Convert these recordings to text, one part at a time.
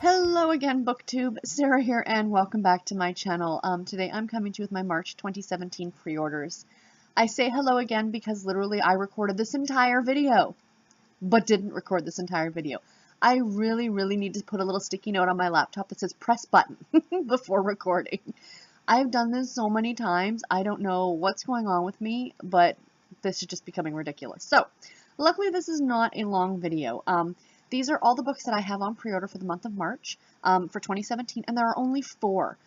Hello again, BookTube. Sarah here, and welcome back to my channel. Today I'm coming to you with my March 2017 pre-orders. I say hello again because literally I recorded this entire video, but didn't record this entire video. I really need to put a little sticky note on my laptop that says press button before recording. I've done this so many times, I don't know what's going on with me, but this is just becoming ridiculous. So, luckily this is not a long video. These are all the books that I have on pre-order for the month of March for 2017, and there are only 4.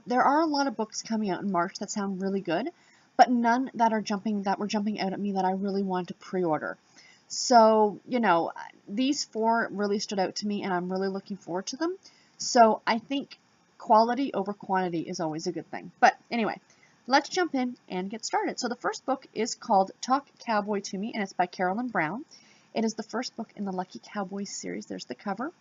There are a lot of books coming out in March that sound really good, but none that were jumping out at me that I really wanted to pre-order. So, you know, these 4 really stood out to me, and I'm really looking forward to them. So I think quality over quantity is always a good thing. But anyway, let's jump in and get started. So the first book is called Talk Cowboy to Me, and it's by Carolyn Brown. It is the first book in the Lucky Cowboy series. There's the cover.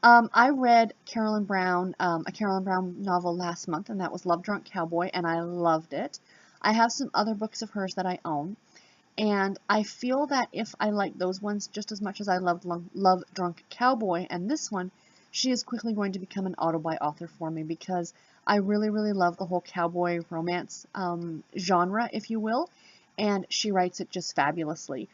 I read Carolyn Brown, a Carolyn Brown novel last month, and that was Love Drunk Cowboy, and I loved it. I have some other books of hers that I own, and I feel that if I like those ones just as much as I loved Love Drunk Cowboy and this one, she is quickly going to become an auto-buy author for me because I really love the whole cowboy romance genre, if you will, and she writes it just fabulously.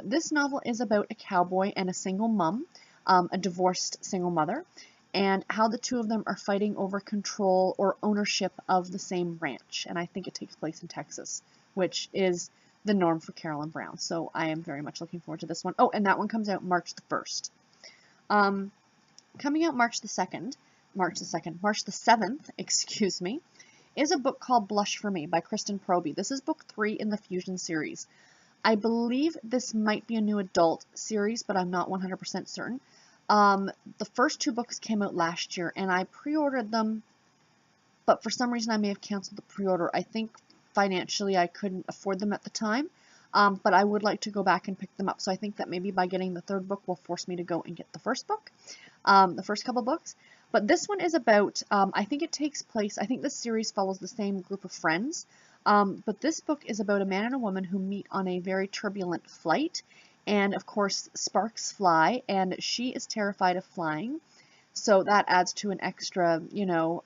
This novel is about a cowboy and a single mom, a divorced single mother, and how the two of them are fighting over control or ownership of the same ranch. And I think it takes place in Texas, which is the norm for Carolyn Brown. So I am very much looking forward to this one. Oh, and that one comes out March the 1st. Coming out March the 7th, excuse me, is a book called Blush for Me by Kristen Proby. This is book 3 in the Fusion series. I believe this might be a new adult series, but I'm not 100% certain. The first 2 books came out last year, and I pre-ordered them, but for some reason I may have canceled the pre-order. I think financially I couldn't afford them at the time, but I would like to go back and pick them up. So I think that maybe by getting the 3rd book will force me to go and get the first book, the first couple books. But this one is about, I think it takes place, I think this series follows the same group of friends. But this book is about a man and a woman who meet on a very turbulent flight, and of course sparks fly, and she is terrified of flying, so that adds to an extra, you know,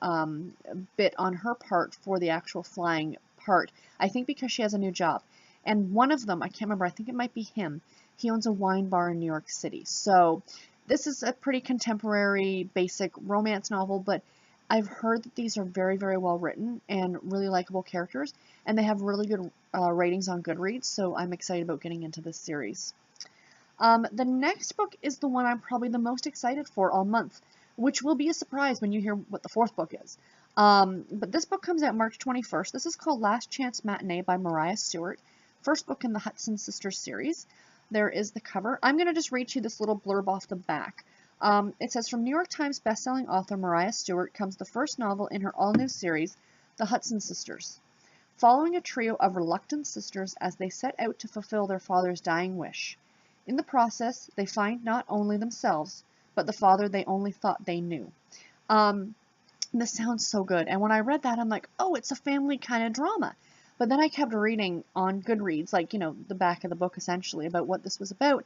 bit on her part for the actual flying part. I think because she has a new job, and one of them, I can't remember, I think it might be him, he owns a wine bar in New York City. So this is a pretty contemporary, basic romance novel, but I've heard that these are very well written and really likable characters, and they have really good ratings on Goodreads, so I'm excited about getting into this series. The next book is the one I'm probably the most excited for all month, which will be a surprise when you hear what the 4th book is. But this book comes out March 21st. This is called Last Chance Matinee by Mariah Stewart, first book in the Hudson Sisters series. There is the cover. I'm going to just read you this little blurb off the back. It says, from New York Times bestselling author Mariah Stewart comes the first novel in her all-new series, The Hudson Sisters. Following a trio of reluctant sisters as they set out to fulfill their father's dying wish. In the process, they find not only themselves, but the father they only thought they knew. This sounds so good, and when I read that, I'm like, oh, it's a family kind of drama. But then I kept reading on Goodreads, like, you know, the back of the book, essentially, about what this was about.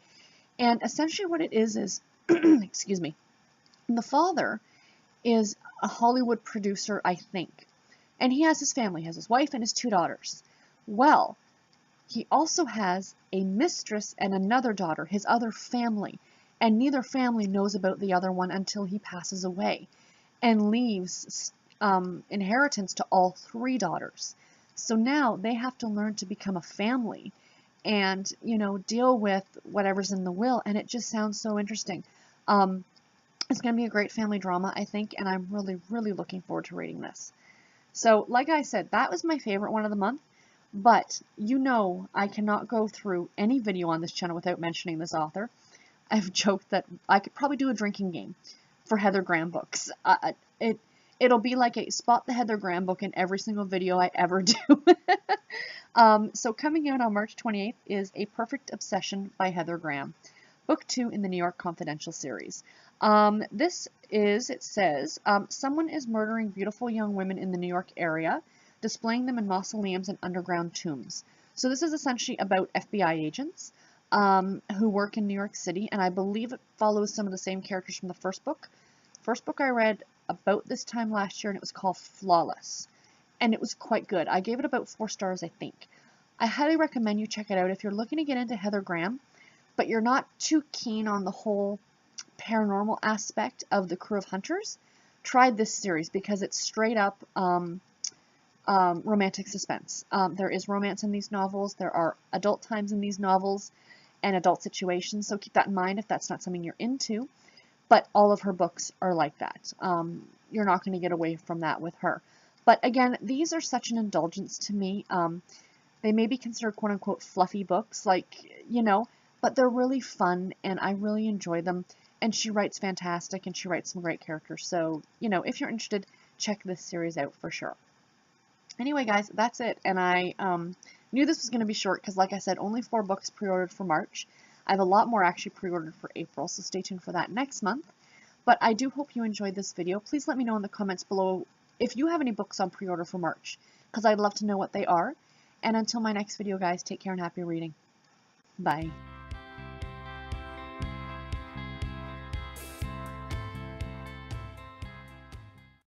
And essentially what it is excuse me, the father is a Hollywood producer, I think, and he has his family, he has his wife and his 2 daughters. Well, he also has a mistress and another daughter, his other family, and neither family knows about the other one until he passes away and leaves inheritance to all 3 daughters. So now they have to learn to become a family and, you know, deal with whatever's in the will, and it just sounds so interesting. It's going to be a great family drama, I think, and I'm really looking forward to reading this. So, like I said, that was my favorite one of the month, but you know I cannot go through any video on this channel without mentioning this author. I've joked that I could probably do a drinking game for Heather Graham books. It'll be like a spot the Heather Graham book in every single video I ever do. So coming out on March 28th is A Perfect Obsession by Heather Graham, book 2 in the New York Confidential series. This is, it says, someone is murdering beautiful young women in the New York area, displaying them in mausoleums and underground tombs. So this is essentially about FBI agents who work in New York City, and I believe it follows some of the same characters from the first book. first book I read about this time last year, and it was called Flawless. And it was quite good. I gave it about 4 stars, I think. I highly recommend you check it out if you're looking to get into Heather Graham, but you're not too keen on the whole paranormal aspect of the Crew of Hunters. Try this series because it's straight up romantic suspense. There is romance in these novels. There are adult times in these novels and adult situations, so keep that in mind if that's not something you're into. But all of her books are like that. You're not going to get away from that with her. But again, these are such an indulgence to me. They may be considered quote-unquote fluffy books, like, you know, but they're really fun, and I really enjoy them. And she writes fantastic, and she writes some great characters. So, you know, if you're interested, check this series out for sure. Anyway, guys, that's it. And I knew this was going to be short because, like I said, only 4 books pre-ordered for March. I have a lot more actually pre-ordered for April, so stay tuned for that next month. But I do hope you enjoyed this video. Please let me know in the comments below if you have any books on pre-order for March, because I'd love to know what they are. And until my next video, guys, take care and happy reading. Bye.